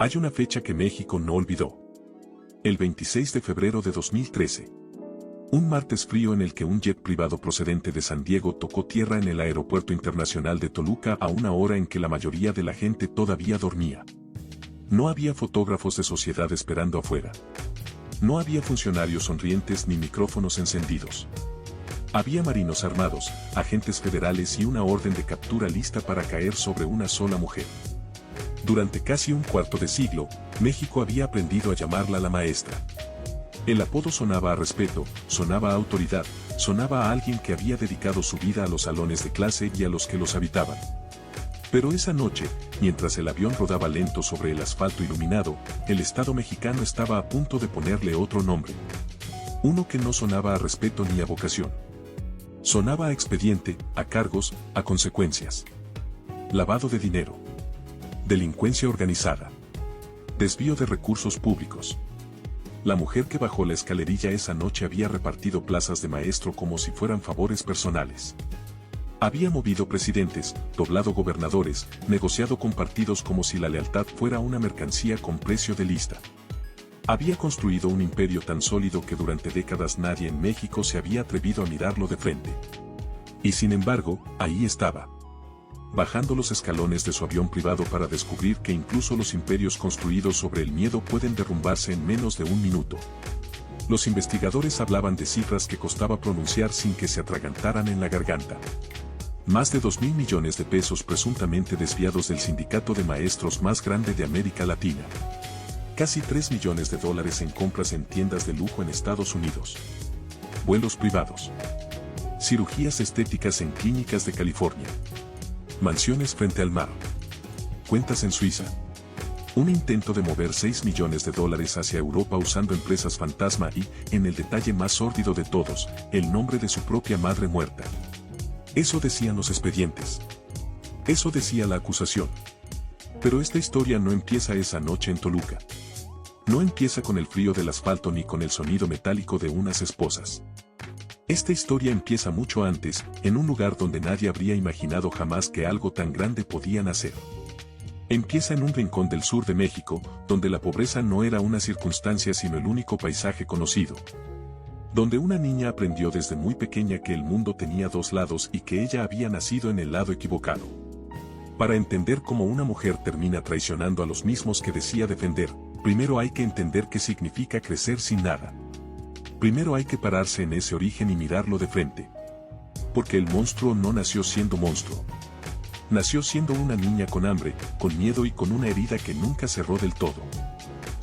Hay una fecha que México no olvidó. El 26 de febrero de 2013. Un martes frío en el que un jet privado procedente de San Diego tocó tierra en el Aeropuerto Internacional de Toluca a una hora en que la mayoría de la gente todavía dormía. No había fotógrafos de sociedad esperando afuera. No había funcionarios sonrientes ni micrófonos encendidos. Había marinos armados, agentes federales y una orden de captura lista para caer sobre una sola mujer. Durante casi un cuarto de siglo, México había aprendido a llamarla la maestra. El apodo sonaba a respeto, sonaba a autoridad, sonaba a alguien que había dedicado su vida a los salones de clase y a los que los habitaban. Pero esa noche, mientras el avión rodaba lento sobre el asfalto iluminado, el Estado mexicano estaba a punto de ponerle otro nombre. Uno que no sonaba a respeto ni a vocación. Sonaba a expediente, a cargos, a consecuencias. Lavado de dinero. Delincuencia organizada. Desvío de recursos públicos. La mujer que bajó la escalerilla esa noche había repartido plazas de maestro como si fueran favores personales. Había movido presidentes, doblado gobernadores, negociado con partidos como si la lealtad fuera una mercancía con precio de lista. Había construido un imperio tan sólido que durante décadas nadie en México se había atrevido a mirarlo de frente. Y sin embargo, ahí estaba. Bajando los escalones de su avión privado para descubrir que incluso los imperios construidos sobre el miedo pueden derrumbarse en menos de un minuto. Los investigadores hablaban de cifras que costaba pronunciar sin que se atragantaran en la garganta. Más de 2.000 millones de pesos presuntamente desviados del sindicato de maestros más grande de América Latina. Casi 3 millones de dólares en compras en tiendas de lujo en Estados Unidos. Vuelos privados. Cirugías estéticas en clínicas de California. Mansiones frente al mar. Cuentas en Suiza. Un intento de mover 6 millones de dólares hacia Europa usando empresas fantasma y, en el detalle más sórdido de todos, el nombre de su propia madre muerta. Eso decían los expedientes. Eso decía la acusación. Pero esta historia no empieza esa noche en Toluca. No empieza con el frío del asfalto ni con el sonido metálico de unas esposas. Esta historia empieza mucho antes, en un lugar donde nadie habría imaginado jamás que algo tan grande podía nacer. Empieza en un rincón del sur de México, donde la pobreza no era una circunstancia sino el único paisaje conocido. Donde una niña aprendió desde muy pequeña que el mundo tenía dos lados y que ella había nacido en el lado equivocado. Para entender cómo una mujer termina traicionando a los mismos que decía defender, primero hay que entender qué significa crecer sin nada. Primero hay que pararse en ese origen y mirarlo de frente. Porque el monstruo no nació siendo monstruo. Nació siendo una niña con hambre, con miedo y con una herida que nunca cerró del todo.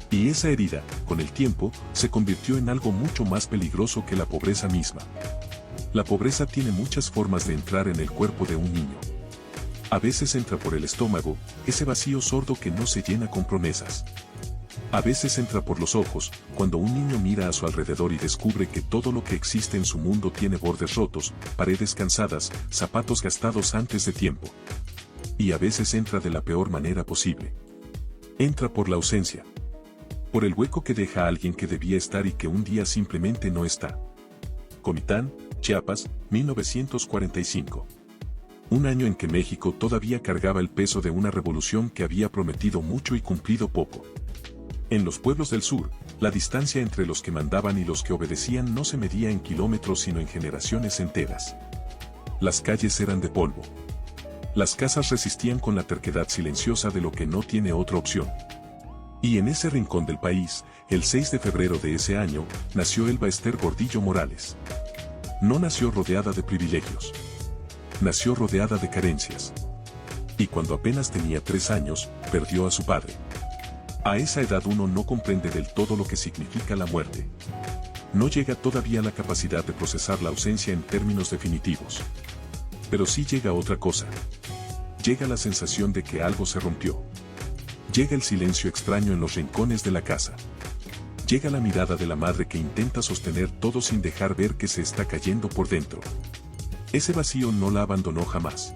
Y esa herida, con el tiempo, se convirtió en algo mucho más peligroso que la pobreza misma. La pobreza tiene muchas formas de entrar en el cuerpo de un niño. A veces entra por el estómago, ese vacío sordo que no se llena con promesas. A veces entra por los ojos, cuando un niño mira a su alrededor y descubre que todo lo que existe en su mundo tiene bordes rotos, paredes cansadas, zapatos gastados antes de tiempo. Y a veces entra de la peor manera posible. Entra por la ausencia. Por el hueco que deja a alguien que debía estar y que un día simplemente no está. Comitán, Chiapas, 1945. Un año en que México todavía cargaba el peso de una revolución que había prometido mucho y cumplido poco. En los pueblos del sur, la distancia entre los que mandaban y los que obedecían no se medía en kilómetros sino en generaciones enteras. Las calles eran de polvo. Las casas resistían con la terquedad silenciosa de lo que no tiene otra opción. Y en ese rincón del país, el 6 de febrero de ese año, nació Elba Ester Gordillo Morales. No nació rodeada de privilegios. Nació rodeada de carencias. Y cuando apenas tenía 3 años, perdió a su padre. A esa edad uno no comprende del todo lo que significa la muerte. No llega todavía la capacidad de procesar la ausencia en términos definitivos. Pero sí llega otra cosa. Llega la sensación de que algo se rompió. Llega el silencio extraño en los rincones de la casa. Llega la mirada de la madre que intenta sostener todo sin dejar ver que se está cayendo por dentro. Ese vacío no la abandonó jamás.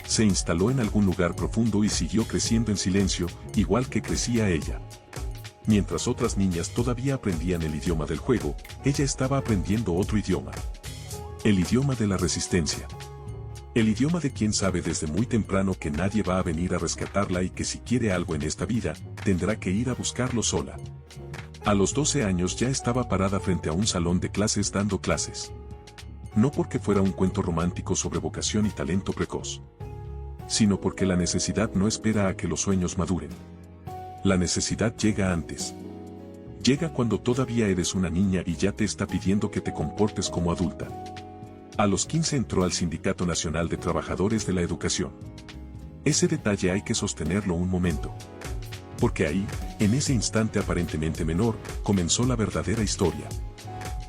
Se instaló en algún lugar profundo y siguió creciendo en silencio, igual que crecía ella. Mientras otras niñas todavía aprendían el idioma del juego, ella estaba aprendiendo otro idioma. El idioma de la resistencia. El idioma de quien sabe desde muy temprano que nadie va a venir a rescatarla y que si quiere algo en esta vida, tendrá que ir a buscarlo sola. A los 12 años ya estaba parada frente a un salón de clases dando clases. No porque fuera un cuento romántico sobre vocación y talento precoz, sino porque la necesidad no espera a que los sueños maduren. La necesidad llega antes. Llega cuando todavía eres una niña y ya te está pidiendo que te comportes como adulta. A los 15 entró al Sindicato Nacional de Trabajadores de la Educación. Ese detalle hay que sostenerlo un momento. Porque ahí, en ese instante aparentemente menor, comenzó la verdadera historia.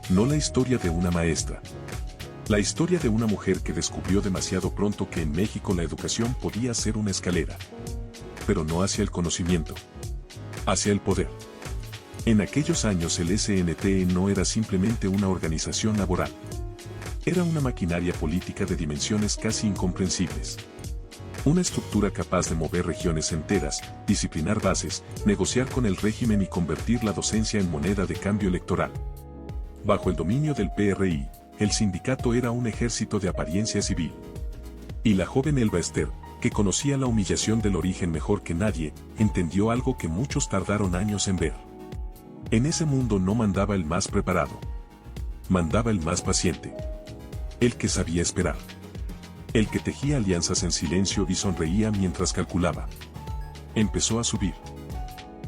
No la historia de una maestra. La historia de una mujer que descubrió demasiado pronto que en México la educación podía ser una escalera. Pero no hacia el conocimiento. Hacia el poder. En aquellos años el SNTE no era simplemente una organización laboral. Era una maquinaria política de dimensiones casi incomprensibles. Una estructura capaz de mover regiones enteras, disciplinar bases, negociar con el régimen y convertir la docencia en moneda de cambio electoral. Bajo el dominio del PRI, el sindicato era un ejército de apariencia civil. Y la joven Elba Ester, que conocía la humillación del origen mejor que nadie, entendió algo que muchos tardaron años en ver. En ese mundo no mandaba el más preparado. Mandaba el más paciente. El que sabía esperar. El que tejía alianzas en silencio y sonreía mientras calculaba. Empezó a subir.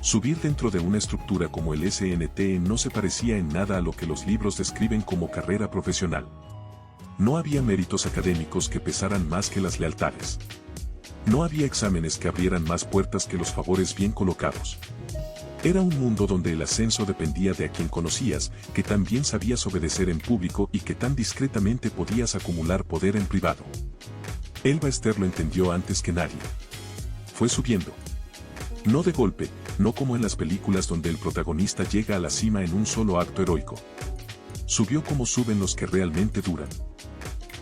Subir dentro de una estructura como el SNTE no se parecía en nada a lo que los libros describen como carrera profesional. No había méritos académicos que pesaran más que las lealtades. No había exámenes que abrieran más puertas que los favores bien colocados. Era un mundo donde el ascenso dependía de a quien conocías, que tan bien sabías obedecer en público y que tan discretamente podías acumular poder en privado. Elba Ester lo entendió antes que nadie. Fue subiendo. No de golpe, no como en las películas donde el protagonista llega a la cima en un solo acto heroico. Subió como suben los que realmente duran.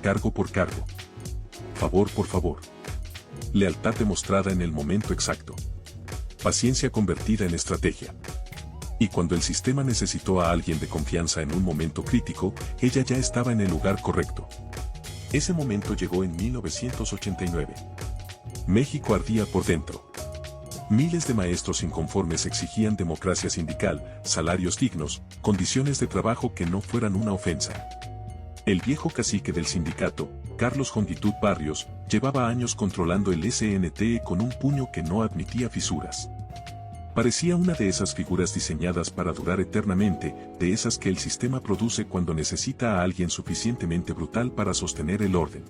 Cargo por cargo. Favor por favor. Lealtad demostrada en el momento exacto. Paciencia convertida en estrategia. Y cuando el sistema necesitó a alguien de confianza en un momento crítico, ella ya estaba en el lugar correcto. Ese momento llegó en 1989. México ardía por dentro. Miles de maestros inconformes exigían democracia sindical, salarios dignos, condiciones de trabajo que no fueran una ofensa. El viejo cacique del sindicato, Carlos Jongitud Barrios, llevaba años controlando el SNTE con un puño que no admitía fisuras. Parecía una de esas figuras diseñadas para durar eternamente, de esas que el sistema produce cuando necesita a alguien suficientemente brutal para sostener el orden.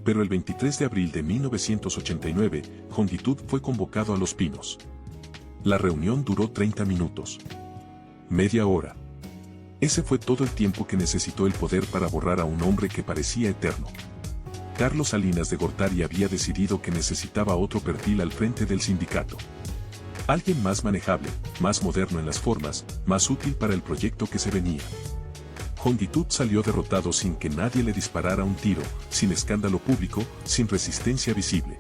Pero el 23 de abril de 1989, Jongitud fue convocado a Los Pinos. La reunión duró 30 minutos. Media hora. Ese fue todo el tiempo que necesitó el poder para borrar a un hombre que parecía eterno. Carlos Salinas de Gortari había decidido que necesitaba otro perfil al frente del sindicato. Alguien más manejable, más moderno en las formas, más útil para el proyecto que se venía. Jongitud salió derrotado sin que nadie le disparara un tiro, sin escándalo público, sin resistencia visible.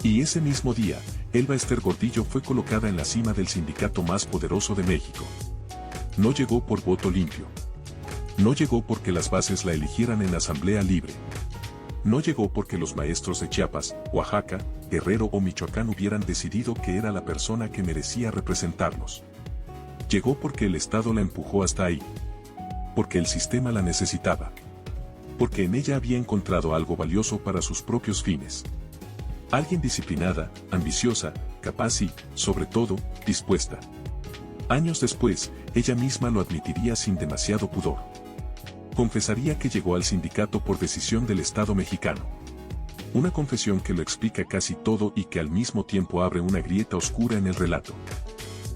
Y ese mismo día, Elba Ester Gordillo fue colocada en la cima del sindicato más poderoso de México. No llegó por voto limpio. No llegó porque las bases la eligieran en asamblea libre. No llegó porque los maestros de Chiapas, Oaxaca, Guerrero o Michoacán hubieran decidido que era la persona que merecía representarlos. Llegó porque el Estado la empujó hasta ahí. Porque el sistema la necesitaba. Porque en ella había encontrado algo valioso para sus propios fines. Alguien disciplinada, ambiciosa, capaz y, sobre todo, dispuesta. Años después, ella misma lo admitiría sin demasiado pudor. Confesaría que llegó al sindicato por decisión del Estado mexicano. Una confesión que lo explica casi todo y que al mismo tiempo abre una grieta oscura en el relato.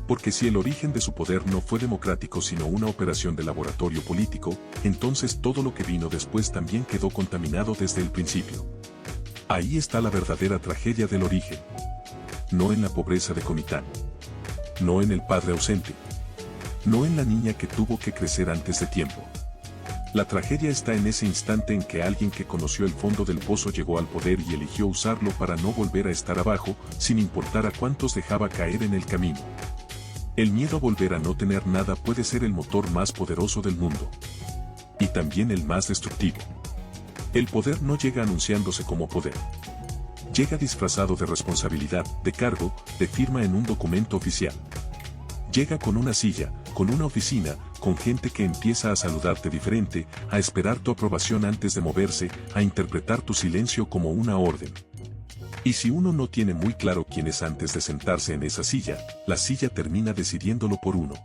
Porque si el origen de su poder no fue democrático sino una operación de laboratorio político, entonces todo lo que vino después también quedó contaminado desde el principio. Ahí está la verdadera tragedia del origen. No en la pobreza de Comitán. No en el padre ausente. No en la niña que tuvo que crecer antes de tiempo. La tragedia está en ese instante en que alguien que conoció el fondo del pozo llegó al poder y eligió usarlo para no volver a estar abajo, sin importar a cuántos dejaba caer en el camino. El miedo a volver a no tener nada puede ser el motor más poderoso del mundo. Y también el más destructivo. El poder no llega anunciándose como poder. Llega disfrazado de responsabilidad, de cargo, de firma en un documento oficial. Llega con una silla, con una oficina, con gente que empieza a saludarte diferente, a esperar tu aprobación antes de moverse, a interpretar tu silencio como una orden. Y si uno no tiene muy claro quién es antes de sentarse en esa silla, la silla termina decidiéndolo por uno.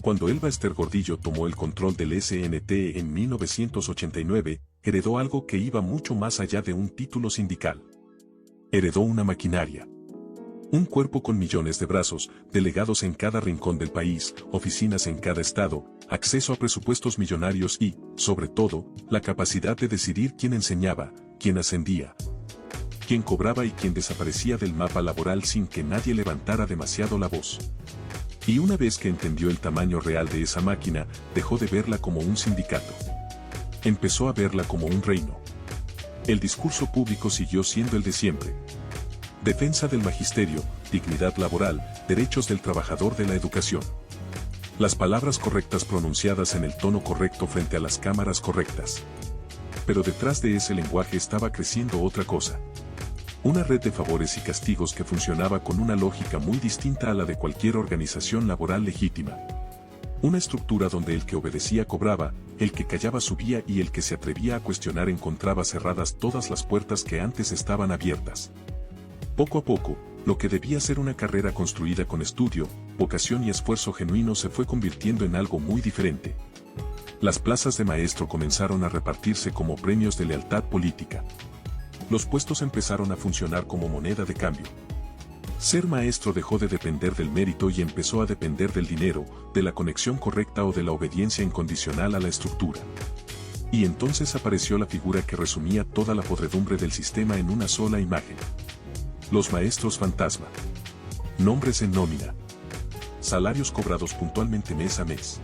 Cuando Elba Ester Gordillo tomó el control del SNT en 1989, heredó algo que iba mucho más allá de un título sindical. Heredó una maquinaria. Un cuerpo con millones de brazos, delegados en cada rincón del país, oficinas en cada estado, acceso a presupuestos millonarios y, sobre todo, la capacidad de decidir quién enseñaba, quién ascendía, quién cobraba y quién desaparecía del mapa laboral sin que nadie levantara demasiado la voz. Y una vez que entendió el tamaño real de esa máquina, dejó de verla como un sindicato. Empezó a verla como un reino. El discurso público siguió siendo el de siempre. Defensa del magisterio, dignidad laboral, derechos del trabajador de la educación. Las palabras correctas pronunciadas en el tono correcto frente a las cámaras correctas. Pero detrás de ese lenguaje estaba creciendo otra cosa. Una red de favores y castigos que funcionaba con una lógica muy distinta a la de cualquier organización laboral legítima. Una estructura donde el que obedecía cobraba, el que callaba subía y el que se atrevía a cuestionar encontraba cerradas todas las puertas que antes estaban abiertas. Poco a poco, lo que debía ser una carrera construida con estudio, vocación y esfuerzo genuino se fue convirtiendo en algo muy diferente. Las plazas de maestro comenzaron a repartirse como premios de lealtad política. Los puestos empezaron a funcionar como moneda de cambio. Ser maestro dejó de depender del mérito y empezó a depender del dinero, de la conexión correcta o de la obediencia incondicional a la estructura. Y entonces apareció la figura que resumía toda la podredumbre del sistema en una sola imagen. Los maestros fantasma. Nombres en nómina. Salarios cobrados puntualmente mes a mes.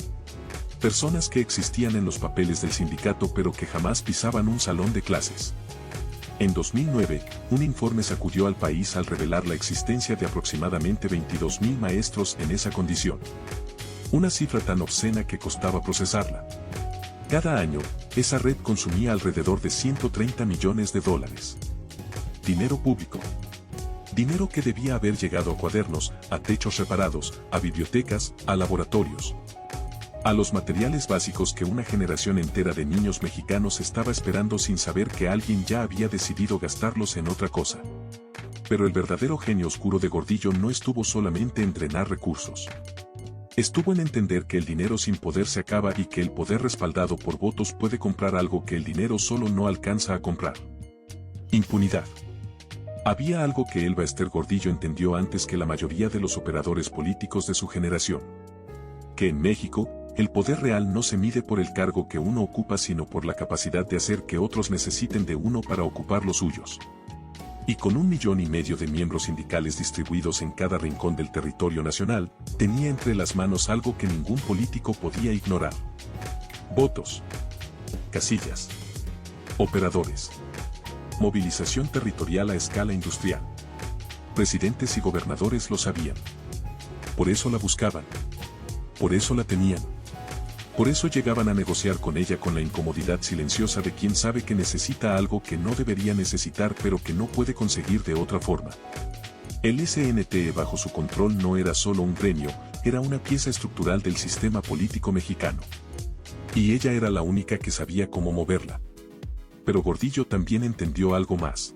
Personas que existían en los papeles del sindicato pero que jamás pisaban un salón de clases. En 2009, un informe sacudió al país al revelar la existencia de aproximadamente 22.000 maestros en esa condición. Una cifra tan obscena que costaba procesarla. Cada año, esa red consumía alrededor de $130 millones. Dinero público. Dinero que debía haber llegado a cuadernos, a techos reparados, a bibliotecas, a laboratorios. A los materiales básicos que una generación entera de niños mexicanos estaba esperando sin saber que alguien ya había decidido gastarlos en otra cosa. Pero el verdadero genio oscuro de Gordillo no estuvo solamente en drenar recursos. Estuvo en entender que el dinero sin poder se acaba y que el poder respaldado por votos puede comprar algo que el dinero solo no alcanza a comprar. Impunidad. Había algo que Elba Ester Gordillo entendió antes que la mayoría de los operadores políticos de su generación. Que en México, el poder real no se mide por el cargo que uno ocupa sino por la capacidad de hacer que otros necesiten de uno para ocupar los suyos. Y con 1,5 millones de miembros sindicales distribuidos en cada rincón del territorio nacional, tenía entre las manos algo que ningún político podía ignorar. Votos. Casillas. Operadores. Movilización territorial a escala industrial. Presidentes y gobernadores lo sabían. Por eso la buscaban. Por eso la tenían. Por eso llegaban a negociar con ella con la incomodidad silenciosa de quien sabe que necesita algo que no debería necesitar pero que no puede conseguir de otra forma. El SNT bajo su control no era solo un gremio, era una pieza estructural del sistema político mexicano. Y ella era la única que sabía cómo moverla. Pero Gordillo también entendió algo más.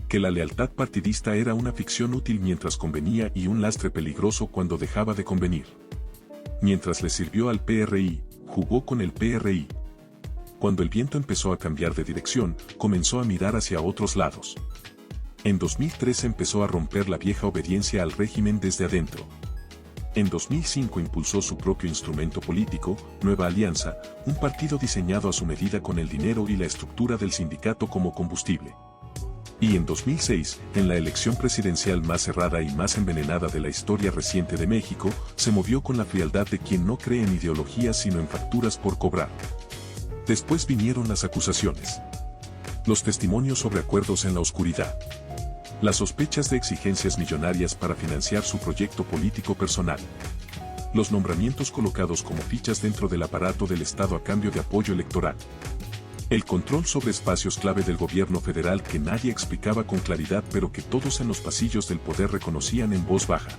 Que la lealtad partidista era una ficción útil mientras convenía y un lastre peligroso cuando dejaba de convenir. Mientras le sirvió al PRI, jugó con el PRI. Cuando el viento empezó a cambiar de dirección, comenzó a mirar hacia otros lados. En 2003 empezó a romper la vieja obediencia al régimen desde adentro. En 2005 impulsó su propio instrumento político, Nueva Alianza, un partido diseñado a su medida con el dinero y la estructura del sindicato como combustible. Y en 2006, en la elección presidencial más cerrada y más envenenada de la historia reciente de México, se movió con la frialdad de quien no cree en ideologías sino en facturas por cobrar. Después vinieron las acusaciones. Los testimonios sobre acuerdos en la oscuridad. Las sospechas de exigencias millonarias para financiar su proyecto político personal. Los nombramientos colocados como fichas dentro del aparato del Estado a cambio de apoyo electoral. El control sobre espacios clave del gobierno federal que nadie explicaba con claridad pero que todos en los pasillos del poder reconocían en voz baja.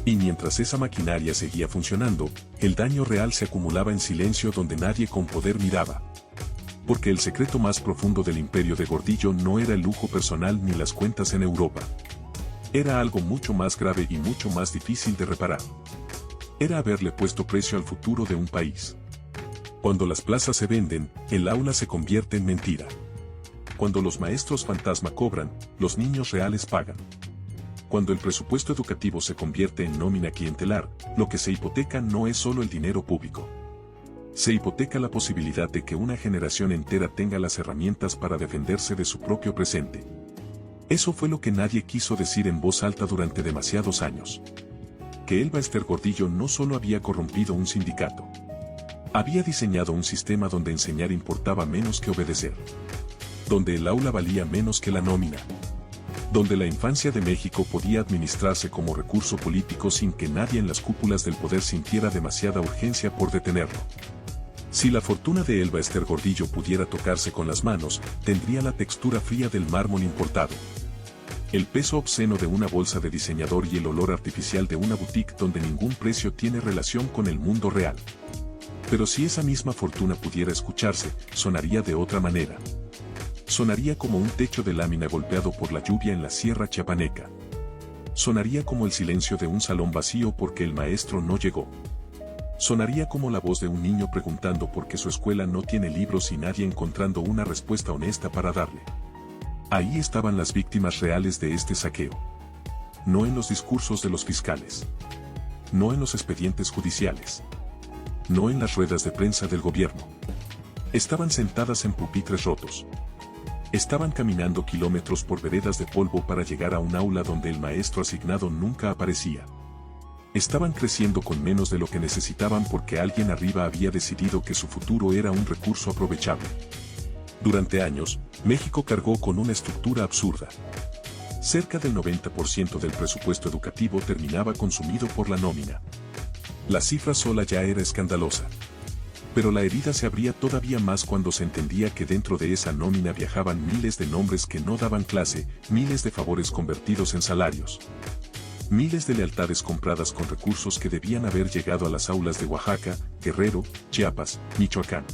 Y mientras esa maquinaria seguía funcionando, el daño real se acumulaba en silencio donde nadie con poder miraba. Porque el secreto más profundo del imperio de Gordillo no era el lujo personal ni las cuentas en Europa. Era algo mucho más grave y mucho más difícil de reparar. Era haberle puesto precio al futuro de un país. Cuando las plazas se venden, el aula se convierte en mentira. Cuando los maestros fantasma cobran, los niños reales pagan. Cuando el presupuesto educativo se convierte en nómina clientelar, lo que se hipoteca no es solo el dinero público. Se hipoteca la posibilidad de que una generación entera tenga las herramientas para defenderse de su propio presente. Eso fue lo que nadie quiso decir en voz alta durante demasiados años. Que Elba Ester Gordillo no solo había corrompido un sindicato. Había diseñado un sistema donde enseñar importaba menos que obedecer. Donde el aula valía menos que la nómina. Donde la infancia de México podía administrarse como recurso político sin que nadie en las cúpulas del poder sintiera demasiada urgencia por detenerlo. Si la fortuna de Elba Ester Gordillo pudiera tocarse con las manos, tendría la textura fría del mármol importado. El peso obsceno de una bolsa de diseñador y el olor artificial de una boutique donde ningún precio tiene relación con el mundo real. Pero si esa misma fortuna pudiera escucharse, sonaría de otra manera. Sonaría como un techo de lámina golpeado por la lluvia en la sierra chiapaneca. Sonaría como el silencio de un salón vacío porque el maestro no llegó. Sonaría como la voz de un niño preguntando por qué su escuela no tiene libros y nadie encontrando una respuesta honesta para darle. Ahí estaban las víctimas reales de este saqueo. No en los discursos de los fiscales. No en los expedientes judiciales. No en las ruedas de prensa del gobierno. Estaban sentadas en pupitres rotos. Estaban caminando kilómetros por veredas de polvo para llegar a un aula donde el maestro asignado nunca aparecía. Estaban creciendo con menos de lo que necesitaban porque alguien arriba había decidido que su futuro era un recurso aprovechable. Durante años, México cargó con una estructura absurda. Cerca del 90% del presupuesto educativo terminaba consumido por la nómina. La cifra sola ya era escandalosa. Pero la herida se abría todavía más cuando se entendía que dentro de esa nómina viajaban miles de nombres que no daban clase, miles de favores convertidos en salarios. Miles de lealtades compradas con recursos que debían haber llegado a las aulas de Oaxaca, Guerrero, Chiapas, Michoacán.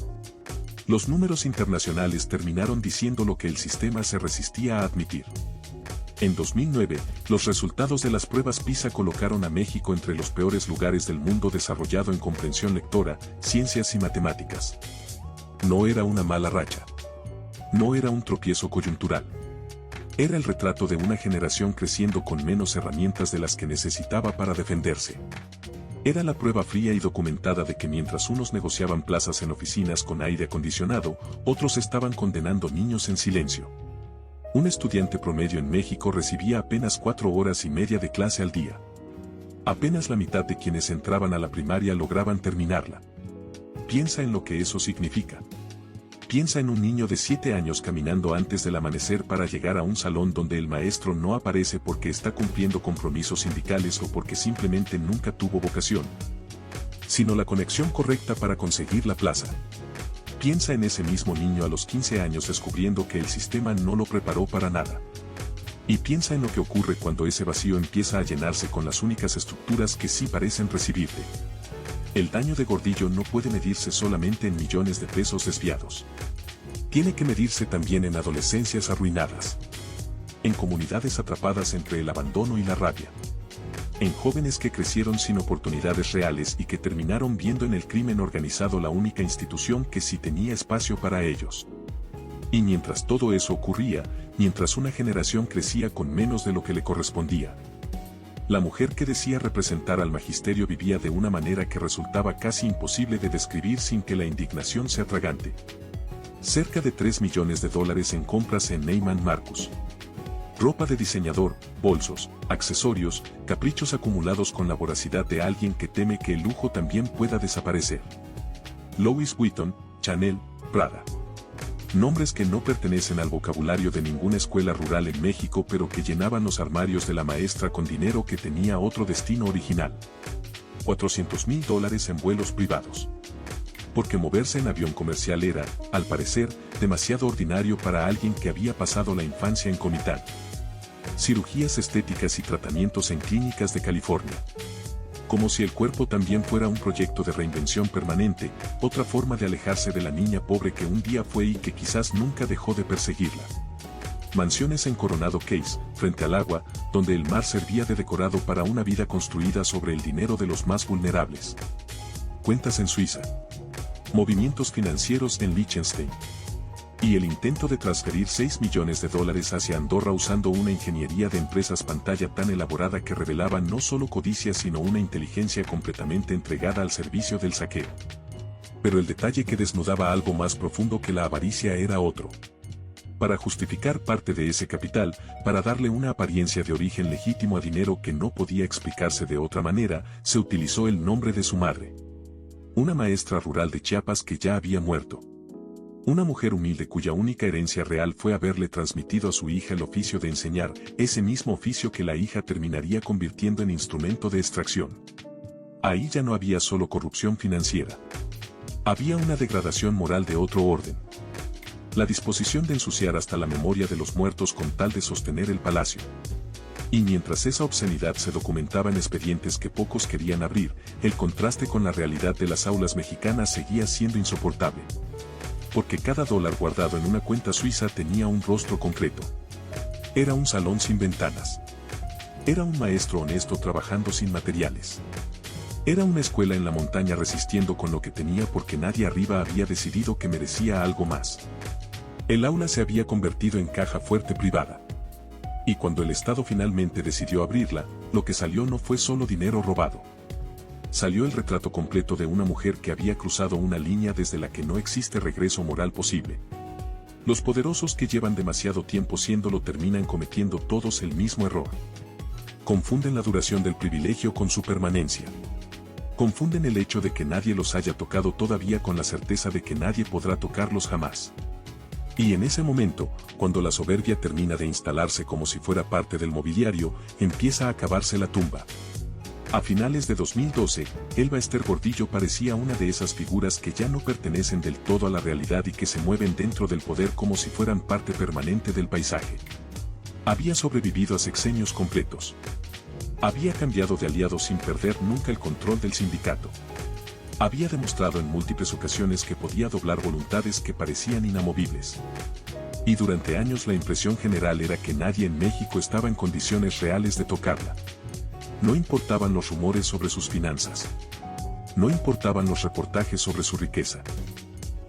Los números internacionales terminaron diciendo lo que el sistema se resistía a admitir. En 2009, los resultados de las pruebas PISA colocaron a México entre los peores lugares del mundo desarrollado en comprensión lectora, ciencias y matemáticas. No era una mala racha. No era un tropiezo coyuntural. Era el retrato de una generación creciendo con menos herramientas de las que necesitaba para defenderse. Era la prueba fría y documentada de que mientras unos negociaban plazas en oficinas con aire acondicionado, otros estaban condenando niños en silencio. Un estudiante promedio en México recibía apenas 4 horas y media de clase al día. Apenas la mitad de quienes entraban a la primaria lograban terminarla. Piensa en lo que eso significa. Piensa en un niño de 7 años caminando antes del amanecer para llegar a un salón donde el maestro no aparece porque está cumpliendo compromisos sindicales o porque simplemente nunca tuvo vocación, sino la conexión correcta para conseguir la plaza. Piensa en ese mismo niño a los 15 años descubriendo que el sistema no lo preparó para nada. Y piensa en lo que ocurre cuando ese vacío empieza a llenarse con las únicas estructuras que sí parecen recibirte. El daño de Gordillo no puede medirse solamente en millones de pesos desviados. Tiene que medirse también en adolescencias arruinadas. En comunidades atrapadas entre el abandono y la rabia. En jóvenes que crecieron sin oportunidades reales y que terminaron viendo en el crimen organizado la única institución que sí tenía espacio para ellos. Y mientras todo eso ocurría, mientras una generación crecía con menos de lo que le correspondía, la mujer que decía representar al magisterio vivía de una manera que resultaba casi imposible de describir sin que la indignación sea atragante. Cerca de $3 millones en compras en Neiman Marcus. Ropa de diseñador, bolsos, accesorios, caprichos acumulados con la voracidad de alguien que teme que el lujo también pueda desaparecer. Louis Vuitton, Chanel, Prada. Nombres que no pertenecen al vocabulario de ninguna escuela rural en México pero que llenaban los armarios de la maestra con dinero que tenía otro destino original. $400,000 en vuelos privados. porque moverse en avión comercial era, al parecer, demasiado ordinario para alguien que había pasado la infancia en Comitán. Cirugías estéticas y tratamientos en clínicas de California. Como si el cuerpo también fuera un proyecto de reinvención permanente, otra forma de alejarse de la niña pobre que un día fue y que quizás nunca dejó de perseguirla. Mansiones en Coronado Case, frente al agua, donde el mar servía de decorado para una vida construida sobre el dinero de los más vulnerables. Cuentas en Suiza. Movimientos financieros en Liechtenstein. Y el intento de transferir $6 millones hacia Andorra usando una ingeniería de empresas pantalla tan elaborada que revelaba no solo codicia sino una inteligencia completamente entregada al servicio del saqueo. Pero el detalle que desnudaba algo más profundo que la avaricia era otro. Para justificar parte de ese capital, para darle una apariencia de origen legítimo a dinero que no podía explicarse de otra manera, se utilizó el nombre de su madre. Una maestra rural de Chiapas que ya había muerto. Una mujer humilde cuya única herencia real fue haberle transmitido a su hija el oficio de enseñar, ese mismo oficio que la hija terminaría convirtiendo en instrumento de extracción. Ahí ya no había solo corrupción financiera. Había una degradación moral de otro orden. La disposición de ensuciar hasta la memoria de los muertos con tal de sostener el palacio. Y mientras esa obscenidad se documentaba en expedientes que pocos querían abrir, el contraste con la realidad de las aulas mexicanas seguía siendo insoportable. Porque cada dólar guardado en una cuenta suiza tenía un rostro concreto. Era un salón sin ventanas. Era un maestro honesto trabajando sin materiales. Era una escuela en la montaña resistiendo con lo que tenía porque nadie arriba había decidido que merecía algo más. El aula se había convertido en caja fuerte privada. Y cuando el Estado finalmente decidió abrirla, lo que salió no fue solo dinero robado. Salió el retrato completo de una mujer que había cruzado una línea desde la que no existe regreso moral posible. Los poderosos que llevan demasiado tiempo siéndolo terminan cometiendo todos el mismo error. Confunden la duración del privilegio con su permanencia. Confunden el hecho de que nadie los haya tocado todavía con la certeza de que nadie podrá tocarlos jamás. Y en ese momento, cuando la soberbia termina de instalarse como si fuera parte del mobiliario, empieza a cavarse la tumba. A finales de 2012, Elba Ester Gordillo parecía una de esas figuras que ya no pertenecen del todo a la realidad y que se mueven dentro del poder como si fueran parte permanente del paisaje. Había sobrevivido a sexenios completos. Había cambiado de aliado sin perder nunca el control del sindicato. Había demostrado en múltiples ocasiones que podía doblar voluntades que parecían inamovibles. Y durante años la impresión general era que nadie en México estaba en condiciones reales de tocarla. No importaban los rumores sobre sus finanzas. No importaban los reportajes sobre su riqueza.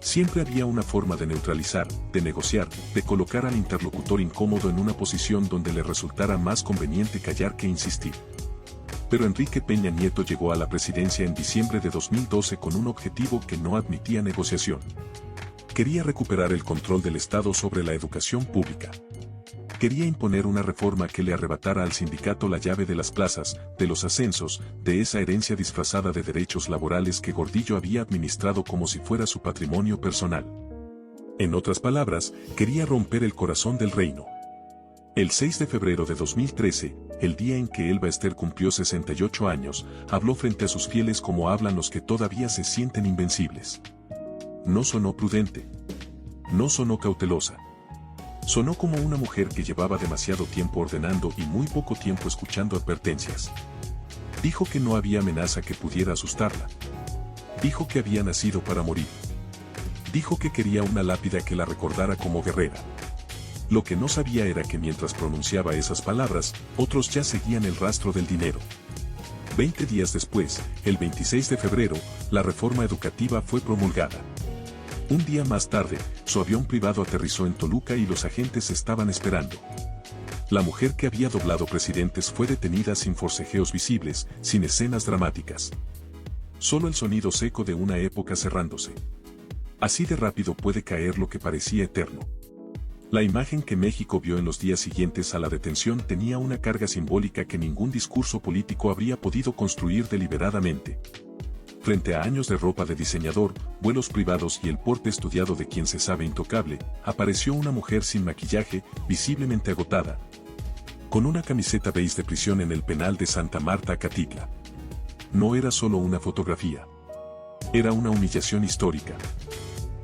Siempre había una forma de neutralizar, de negociar, de colocar al interlocutor incómodo en una posición donde le resultara más conveniente callar que insistir. Pero Enrique Peña Nieto llegó a la presidencia en diciembre de 2012 con un objetivo que no admitía negociación. Quería recuperar el control del Estado sobre la educación pública. Quería imponer una reforma que le arrebatara al sindicato la llave de las plazas, de los ascensos, de esa herencia disfrazada de derechos laborales que Gordillo había administrado como si fuera su patrimonio personal. En otras palabras, quería romper el corazón del reino. El 6 de febrero de 2013, el día en que Elba Ester cumplió 68 años, habló frente a sus fieles como hablan los que todavía se sienten invencibles. No sonó prudente. No sonó cautelosa. Sonó como una mujer que llevaba demasiado tiempo ordenando y muy poco tiempo escuchando advertencias. Dijo que no había amenaza que pudiera asustarla. Dijo que había nacido para morir. Dijo que quería una lápida que la recordara como guerrera. Lo que no sabía era que mientras pronunciaba esas palabras, otros ya seguían el rastro del dinero. 20 días después, el 26 de febrero, la reforma educativa fue promulgada. Un día más tarde, su avión privado aterrizó en Toluca y los agentes estaban esperando. La mujer que había doblado presidentes fue detenida sin forcejeos visibles, sin escenas dramáticas. Solo el sonido seco de una época cerrándose. Así de rápido puede caer lo que parecía eterno. La imagen que México vio en los días siguientes a la detención tenía una carga simbólica que ningún discurso político habría podido construir deliberadamente. Frente a años de ropa de diseñador, vuelos privados y el porte estudiado de quien se sabe intocable, apareció una mujer sin maquillaje, visiblemente agotada, con una camiseta beige de prisión en el penal de Santa Marta, Catitla. No era solo una fotografía. Era una humillación histórica.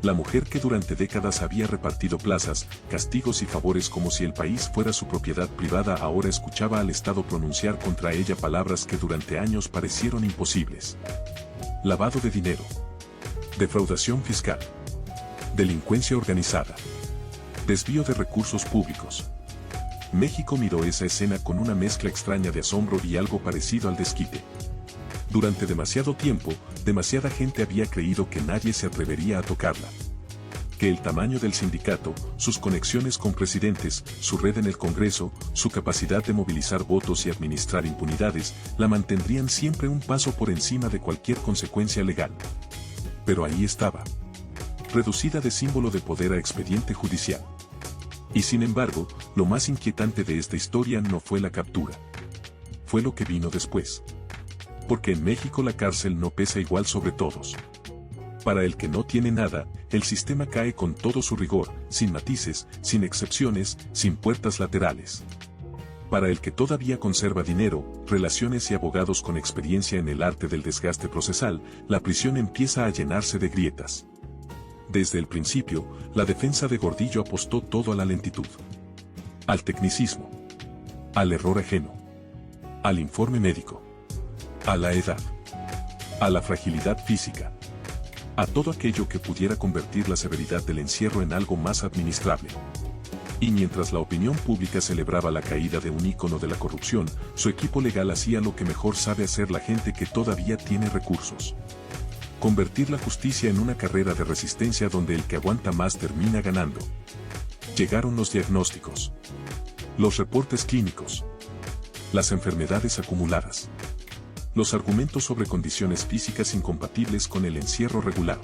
La mujer que durante décadas había repartido plazas, castigos y favores como si el país fuera su propiedad privada ahora escuchaba al Estado pronunciar contra ella palabras que durante años parecieron imposibles. Lavado de dinero. Defraudación fiscal. Delincuencia organizada. Desvío de recursos públicos. México miró esa escena con una mezcla extraña de asombro y algo parecido al desquite. Durante demasiado tiempo, demasiada gente había creído que nadie se atrevería a tocarla. Que el tamaño del sindicato, sus conexiones con presidentes, su red en el Congreso, su capacidad de movilizar votos y administrar impunidades, la mantendrían siempre un paso por encima de cualquier consecuencia legal. Pero ahí estaba. Reducida de símbolo de poder a expediente judicial. Y sin embargo, lo más inquietante de esta historia no fue la captura. Fue lo que vino después. Porque en México la cárcel no pesa igual sobre todos. Para el que no tiene nada, el sistema cae con todo su rigor, sin matices, sin excepciones, sin puertas laterales. Para el que todavía conserva dinero, relaciones y abogados con experiencia en el arte del desgaste procesal, la prisión empieza a llenarse de grietas. Desde el principio, la defensa de Gordillo apostó todo a la lentitud. Al tecnicismo. Al error ajeno. Al informe médico. A la edad. A la fragilidad física. A todo aquello que pudiera convertir la severidad del encierro en algo más administrable. Y mientras la opinión pública celebraba la caída de un ícono de la corrupción, su equipo legal hacía lo que mejor sabe hacer la gente que todavía tiene recursos. Convertir la justicia en una carrera de resistencia donde el que aguanta más termina ganando. Llegaron los diagnósticos. Los reportes clínicos. Las enfermedades acumuladas. Los argumentos sobre condiciones físicas incompatibles con el encierro regular.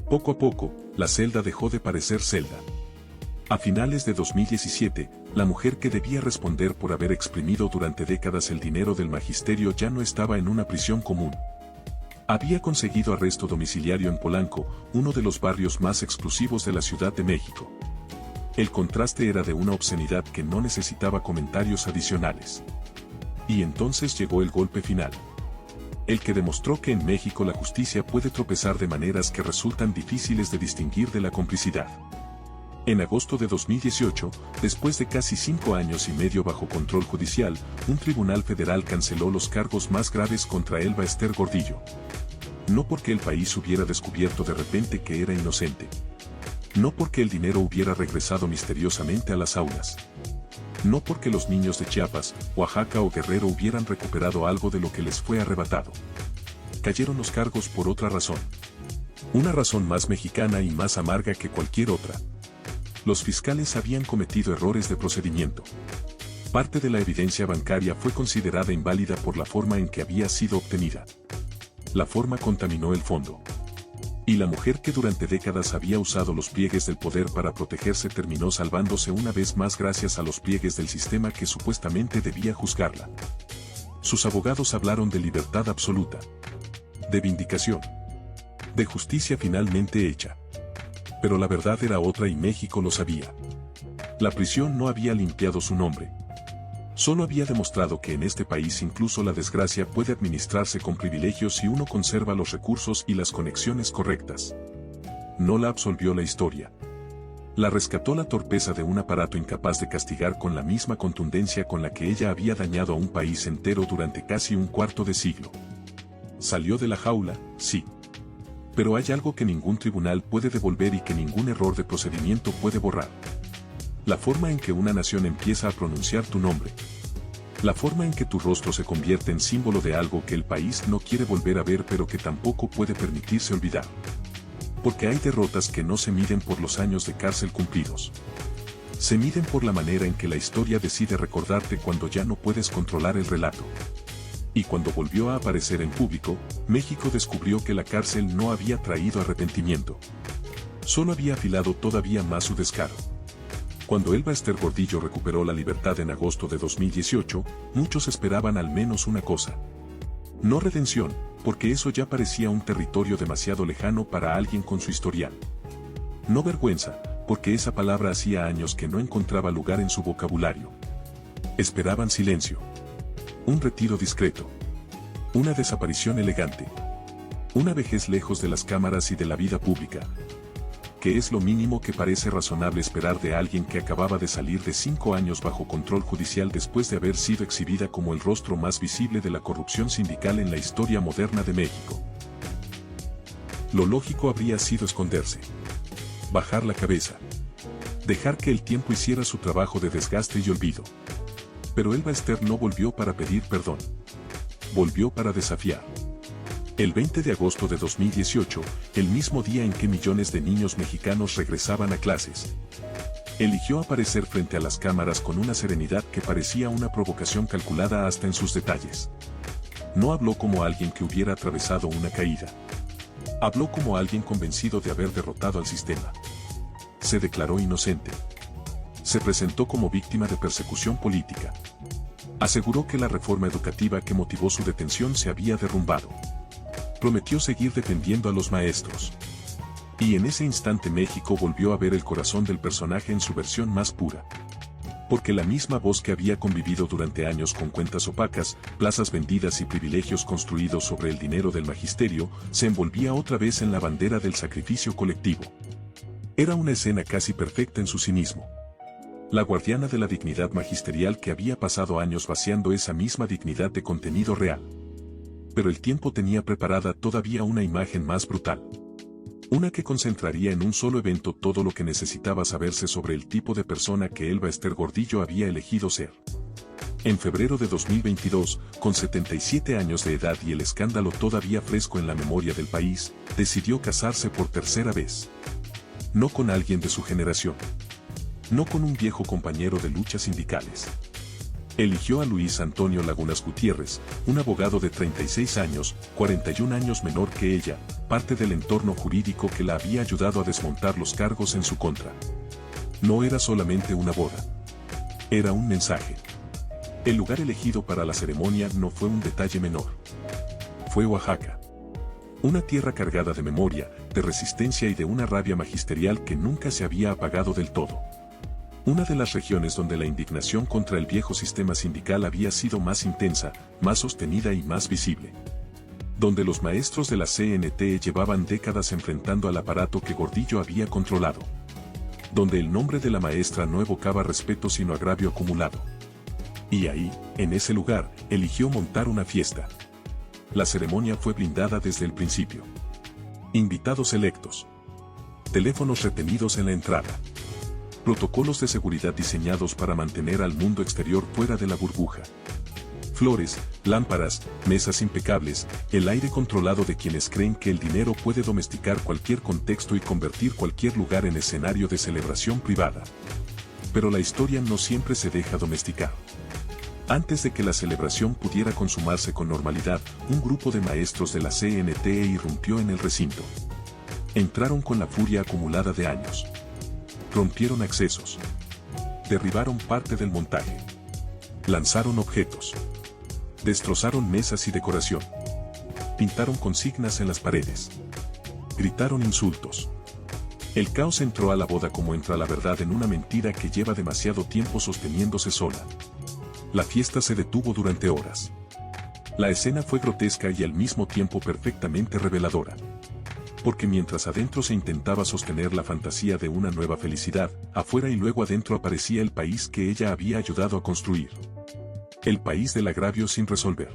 Poco a poco, la celda dejó de parecer celda. A finales de 2017, la mujer que debía responder por haber exprimido durante décadas el dinero del magisterio ya no estaba en una prisión común. Había conseguido arresto domiciliario en Polanco, uno de los barrios más exclusivos de la Ciudad de México. El contraste era de una obscenidad que no necesitaba comentarios adicionales. Y entonces llegó el golpe final. El que demostró que en México la justicia puede tropezar de maneras que resultan difíciles de distinguir de la complicidad. En agosto de 2018, después de casi 5 años y medio bajo control judicial, un tribunal federal canceló los cargos más graves contra Elba Ester Gordillo. No porque el país hubiera descubierto de repente que era inocente. No porque el dinero hubiera regresado misteriosamente a las aulas. No porque los niños de Chiapas, Oaxaca o Guerrero hubieran recuperado algo de lo que les fue arrebatado. Cayeron los cargos por otra razón. Una razón más mexicana y más amarga que cualquier otra. Los fiscales habían cometido errores de procedimiento. Parte de la evidencia bancaria fue considerada inválida por la forma en que había sido obtenida. La forma contaminó el fondo. Y la mujer que durante décadas había usado los pliegues del poder para protegerse terminó salvándose una vez más gracias a los pliegues del sistema que supuestamente debía juzgarla. Sus abogados hablaron de libertad absoluta. De vindicación. De justicia finalmente hecha. Pero la verdad era otra y México lo sabía. La prisión no había limpiado su nombre. Solo había demostrado que en este país incluso la desgracia puede administrarse con privilegios si uno conserva los recursos y las conexiones correctas. No la absolvió la historia. La rescató la torpeza de un aparato incapaz de castigar con la misma contundencia con la que ella había dañado a un país entero durante casi un cuarto de siglo. Salió de la jaula, sí. Pero hay algo que ningún tribunal puede devolver y que ningún error de procedimiento puede borrar. La forma en que una nación empieza a pronunciar tu nombre. La forma en que tu rostro se convierte en símbolo de algo que el país no quiere volver a ver pero que tampoco puede permitirse olvidar. Porque hay derrotas que no se miden por los años de cárcel cumplidos. Se miden por la manera en que la historia decide recordarte cuando ya no puedes controlar el relato. Y cuando volvió a aparecer en público, México descubrió que la cárcel no había traído arrepentimiento. Solo había afilado todavía más su descaro. Cuando Elba Ester Gordillo recuperó la libertad en agosto de 2018, muchos esperaban al menos una cosa. No redención, porque eso ya parecía un territorio demasiado lejano para alguien con su historial. No vergüenza, porque esa palabra hacía años que no encontraba lugar en su vocabulario. Esperaban silencio. Un retiro discreto. Una desaparición elegante. Una vejez lejos de las cámaras y de la vida pública, que es lo mínimo que parece razonable esperar de alguien que acababa de salir de 5 años bajo control judicial después de haber sido exhibida como el rostro más visible de la corrupción sindical en la historia moderna de México. Lo lógico habría sido esconderse, bajar la cabeza, dejar que el tiempo hiciera su trabajo de desgaste y olvido. Pero Elba Ester no volvió para pedir perdón. Volvió para desafiar. El 20 de agosto de 2018, el mismo día en que millones de niños mexicanos regresaban a clases, eligió aparecer frente a las cámaras con una serenidad que parecía una provocación calculada hasta en sus detalles. No habló como alguien que hubiera atravesado una caída. Habló como alguien convencido de haber derrotado al sistema. Se declaró inocente. Se presentó como víctima de persecución política. Aseguró que la reforma educativa que motivó su detención se había derrumbado. Prometió seguir defendiendo a los maestros. Y en ese instante México volvió a ver el corazón del personaje en su versión más pura. Porque la misma voz que había convivido durante años con cuentas opacas, plazas vendidas y privilegios construidos sobre el dinero del magisterio, se envolvía otra vez en la bandera del sacrificio colectivo. Era una escena casi perfecta en su cinismo. La guardiana de la dignidad magisterial que había pasado años vaciando esa misma dignidad de contenido real. Pero el tiempo tenía preparada todavía una imagen más brutal. Una que concentraría en un solo evento todo lo que necesitaba saberse sobre el tipo de persona que Elba Ester Gordillo había elegido ser. En febrero de 2022, con 77 años de edad y el escándalo todavía fresco en la memoria del país, decidió casarse por tercera vez. No con alguien de su generación. No con un viejo compañero de luchas sindicales. Eligió a Luis Antonio Lagunas Gutiérrez, un abogado de 36 años, 41 años menor que ella, parte del entorno jurídico que la había ayudado a desmontar los cargos en su contra. No era solamente una boda. Era un mensaje. El lugar elegido para la ceremonia no fue un detalle menor. Fue Oaxaca. Una tierra cargada de memoria, de resistencia y de una rabia magisterial que nunca se había apagado del todo. Una de las regiones donde la indignación contra el viejo sistema sindical había sido más intensa, más sostenida y más visible. Donde los maestros de la CNT llevaban décadas enfrentando al aparato que Gordillo había controlado. Donde el nombre de la maestra no evocaba respeto sino agravio acumulado. Y ahí, en ese lugar, eligió montar una fiesta. La ceremonia fue blindada desde el principio. Invitados selectos. Teléfonos retenidos en la entrada. Protocolos de seguridad diseñados para mantener al mundo exterior fuera de la burbuja. Flores, lámparas, mesas impecables, el aire controlado de quienes creen que el dinero puede domesticar cualquier contexto y convertir cualquier lugar en escenario de celebración privada. Pero la historia no siempre se deja domesticar. Antes de que la celebración pudiera consumarse con normalidad, un grupo de maestros de la CNT irrumpió en el recinto. Entraron con la furia acumulada de años. Rompieron accesos. Derribaron parte del montaje. Lanzaron objetos. Destrozaron mesas y decoración. Pintaron consignas en las paredes. Gritaron insultos. El caos entró a la boda como entra la verdad en una mentira que lleva demasiado tiempo sosteniéndose sola. La fiesta se detuvo durante horas. La escena fue grotesca y al mismo tiempo perfectamente reveladora. Porque mientras adentro se intentaba sostener la fantasía de una nueva felicidad, afuera y luego adentro aparecía el país que ella había ayudado a construir. El país del agravio sin resolver.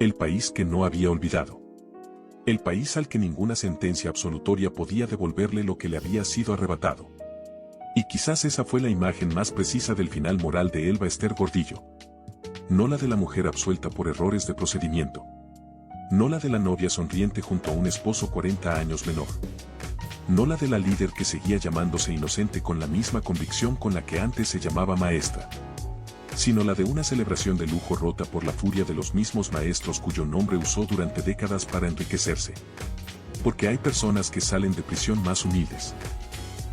El país que no había olvidado. El país al que ninguna sentencia absolutoria podía devolverle lo que le había sido arrebatado. Y quizás esa fue la imagen más precisa del final moral de Elba Ester Gordillo. No la de la mujer absuelta por errores de procedimiento. No la de la novia sonriente junto a un esposo 40 años menor. No la de la líder que seguía llamándose inocente con la misma convicción con la que antes se llamaba maestra. Sino la de una celebración de lujo rota por la furia de los mismos maestros cuyo nombre usó durante décadas para enriquecerse. Porque hay personas que salen de prisión más humildes.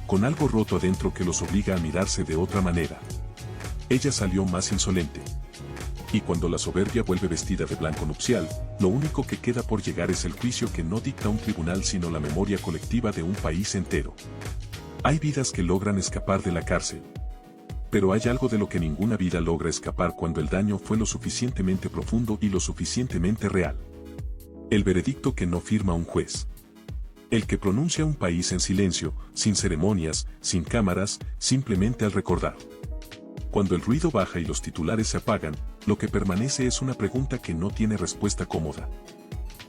Con algo roto adentro que los obliga a mirarse de otra manera. Ella salió más insolente. Y cuando la soberbia vuelve vestida de blanco nupcial, lo único que queda por llegar es el juicio que no dicta un tribunal sino la memoria colectiva de un país entero. Hay vidas que logran escapar de la cárcel. Pero hay algo de lo que ninguna vida logra escapar cuando el daño fue lo suficientemente profundo y lo suficientemente real. El veredicto que no firma un juez. El que pronuncia un país en silencio, sin ceremonias, sin cámaras, simplemente al recordar. Cuando el ruido baja y los titulares se apagan, lo que permanece es una pregunta que no tiene respuesta cómoda.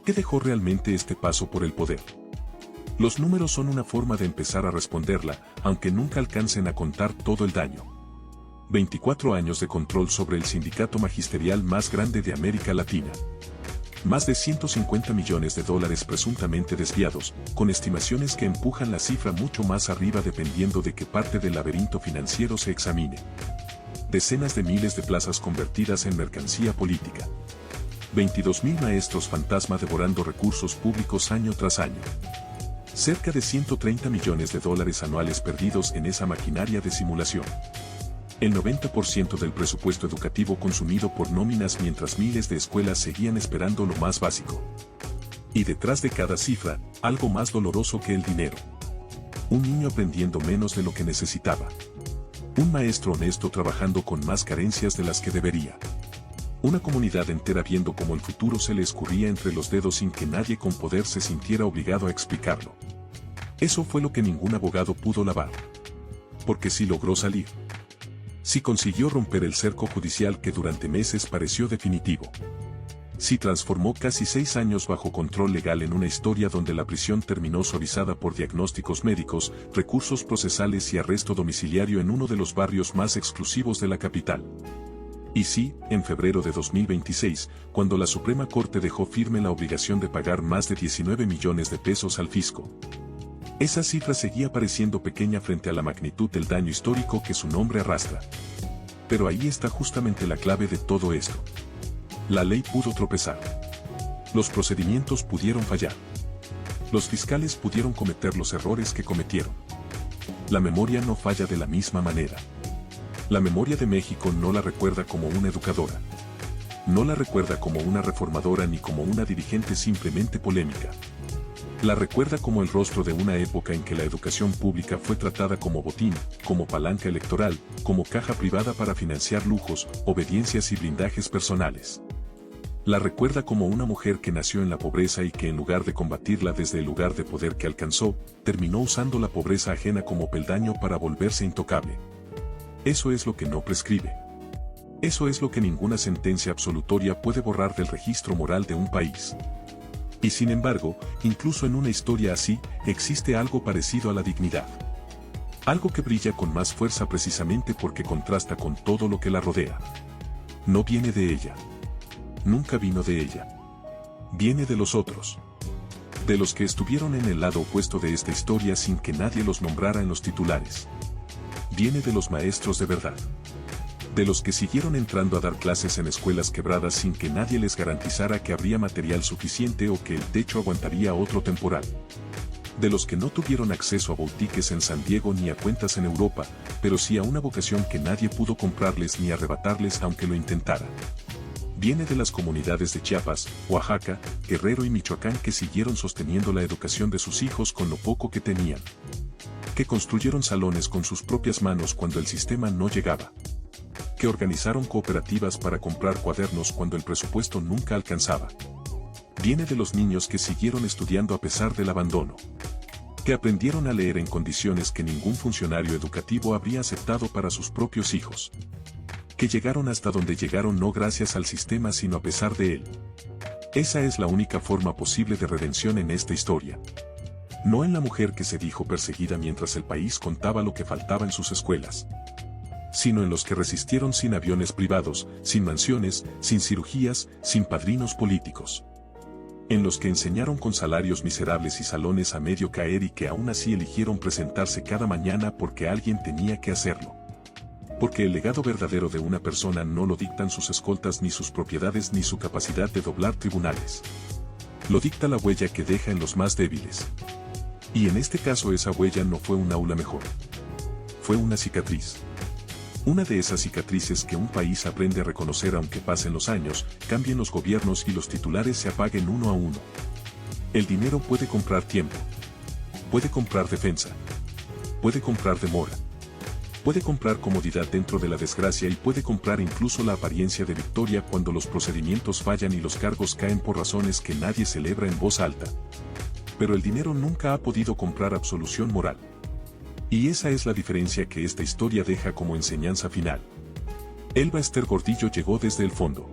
¿Qué dejó realmente este paso por el poder? Los números son una forma de empezar a responderla, aunque nunca alcancen a contar todo el daño. 24 años de control sobre el sindicato magisterial más grande de América Latina. Más de 150 millones de dólares presuntamente desviados, con estimaciones que empujan la cifra mucho más arriba dependiendo de qué parte del laberinto financiero se examine. Decenas de miles de plazas convertidas en mercancía política. 22.000 maestros fantasma devorando recursos públicos año tras año. Cerca de 130 millones de dólares anuales perdidos en esa maquinaria de simulación. El 90% del presupuesto educativo consumido por nóminas mientras miles de escuelas seguían esperando lo más básico. Y detrás de cada cifra, algo más doloroso que el dinero. Un niño aprendiendo menos de lo que necesitaba. Un maestro honesto trabajando con más carencias de las que debería. Una comunidad entera viendo cómo el futuro se le escurría entre los dedos sin que nadie con poder se sintiera obligado a explicarlo. Eso fue lo que ningún abogado pudo lavar. Porque sí logró salir. Sí consiguió romper el cerco judicial que durante meses pareció definitivo. Sí transformó casi 6 años bajo control legal en una historia donde la prisión terminó suavizada por diagnósticos médicos, recursos procesales y arresto domiciliario en uno de los barrios más exclusivos de la capital. Y sí, en febrero de 2026, cuando la Suprema Corte dejó firme la obligación de pagar más de 19 millones de pesos al fisco. Esa cifra seguía pareciendo pequeña frente a la magnitud del daño histórico que su nombre arrastra. Pero ahí está justamente la clave de todo esto. La ley pudo tropezar. Los procedimientos pudieron fallar. Los fiscales pudieron cometer los errores que cometieron. La memoria no falla de la misma manera. La memoria de México no la recuerda como una educadora. No la recuerda como una reformadora ni como una dirigente simplemente polémica. La recuerda como el rostro de una época en que la educación pública fue tratada como botín, como palanca electoral, como caja privada para financiar lujos, obediencias y blindajes personales. La recuerda como una mujer que nació en la pobreza y que en lugar de combatirla desde el lugar de poder que alcanzó, terminó usando la pobreza ajena como peldaño para volverse intocable. Eso es lo que no prescribe. Eso es lo que ninguna sentencia absolutoria puede borrar del registro moral de un país. Y sin embargo, incluso en una historia así, existe algo parecido a la dignidad. Algo que brilla con más fuerza precisamente porque contrasta con todo lo que la rodea. No viene de ella. Nunca vino de ella. Viene de los otros. De los que estuvieron en el lado opuesto de esta historia sin que nadie los nombrara en los titulares. Viene de los maestros de verdad. De los que siguieron entrando a dar clases en escuelas quebradas sin que nadie les garantizara que habría material suficiente o que el techo aguantaría otro temporal. De los que no tuvieron acceso a boutiques en San Diego ni a cuentas en Europa, pero sí a una vocación que nadie pudo comprarles ni arrebatarles aunque lo intentara. Viene de las comunidades de Chiapas, Oaxaca, Guerrero y Michoacán que siguieron sosteniendo la educación de sus hijos con lo poco que tenían. Que construyeron salones con sus propias manos cuando el sistema no llegaba. Que organizaron cooperativas para comprar cuadernos cuando el presupuesto nunca alcanzaba. Viene de los niños que siguieron estudiando a pesar del abandono. Que aprendieron a leer en condiciones que ningún funcionario educativo habría aceptado para sus propios hijos. Que llegaron hasta donde llegaron no gracias al sistema sino a pesar de él. Esa es la única forma posible de redención en esta historia. No en la mujer que se dijo perseguida mientras el país contaba lo que faltaba en sus escuelas, sino en los que resistieron sin aviones privados, sin mansiones, sin cirugías, sin padrinos políticos. En los que enseñaron con salarios miserables y salones a medio caer y que aún así eligieron presentarse cada mañana porque alguien tenía que hacerlo. Porque el legado verdadero de una persona no lo dictan sus escoltas ni sus propiedades ni su capacidad de doblar tribunales. Lo dicta la huella que deja en los más débiles. Y en este caso esa huella no fue un aula mejor. Fue una cicatriz. Una de esas cicatrices que un país aprende a reconocer aunque pasen los años, cambien los gobiernos y los titulares se apaguen uno a uno. El dinero puede comprar tiempo. Puede comprar defensa. Puede comprar demora. Puede comprar comodidad dentro de la desgracia y puede comprar incluso la apariencia de victoria cuando los procedimientos fallan y los cargos caen por razones que nadie celebra en voz alta. Pero el dinero nunca ha podido comprar absolución moral. Y esa es la diferencia que esta historia deja como enseñanza final. Elba Ester Gordillo llegó desde el fondo.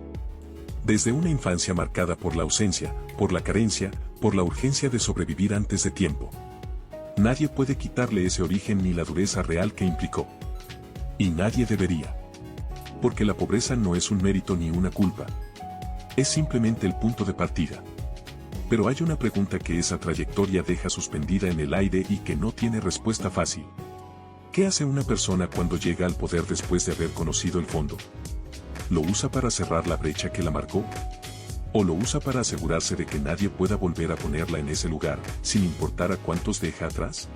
Desde una infancia marcada por la ausencia, por la carencia, por la urgencia de sobrevivir antes de tiempo. Nadie puede quitarle ese origen ni la dureza real que implicó. Y nadie debería. Porque la pobreza no es un mérito ni una culpa. Es simplemente el punto de partida. Pero hay una pregunta que esa trayectoria deja suspendida en el aire y que no tiene respuesta fácil. ¿Qué hace una persona cuando llega al poder después de haber conocido el fondo? ¿Lo usa para cerrar la brecha que la marcó? ¿O lo usa para asegurarse de que nadie pueda volver a ponerla en ese lugar, sin importar a cuántos deja atrás?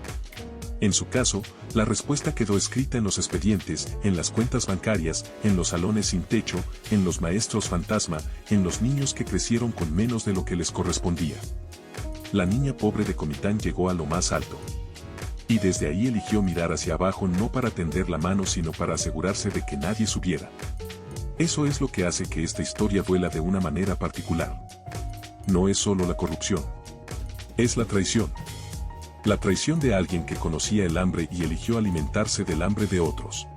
En su caso, la respuesta quedó escrita en los expedientes, en las cuentas bancarias, en los salones sin techo, en los maestros fantasma, en los niños que crecieron con menos de lo que les correspondía. La niña pobre de Comitán llegó a lo más alto. Y desde ahí eligió mirar hacia abajo no para tender la mano sino para asegurarse de que nadie subiera. Eso es lo que hace que esta historia duela de una manera particular. No es solo la corrupción. Es la traición. La traición de alguien que conocía el hambre y eligió alimentarse del hambre de otros.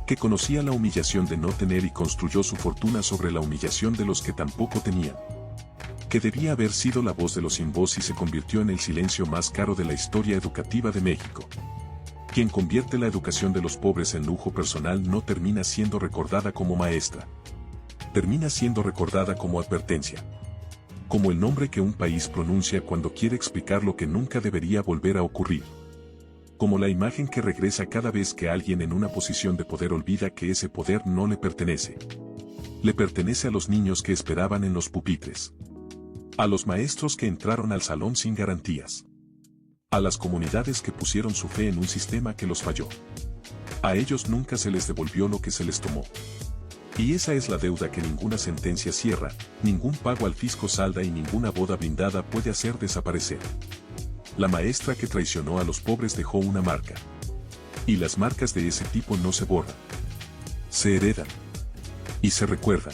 Que conocía la humillación de no tener y construyó su fortuna sobre la humillación de los que tampoco tenían. Que debía haber sido la voz de los sin voz y se convirtió en el silencio más caro de la historia educativa de México. Quien convierte la educación de los pobres en lujo personal no termina siendo recordada como maestra. Termina siendo recordada como advertencia. Como el nombre que un país pronuncia cuando quiere explicar lo que nunca debería volver a ocurrir. Como la imagen que regresa cada vez que alguien en una posición de poder olvida que ese poder no le pertenece. Le pertenece a los niños que esperaban en los pupitres. A los maestros que entraron al salón sin garantías. A las comunidades que pusieron su fe en un sistema que los falló. A ellos nunca se les devolvió lo que se les tomó. Y esa es la deuda que ninguna sentencia cierra, ningún pago al fisco salda y ninguna boda blindada puede hacer desaparecer. La maestra que traicionó a los pobres dejó una marca. Y las marcas de ese tipo no se borran. Se heredan. Y se recuerdan.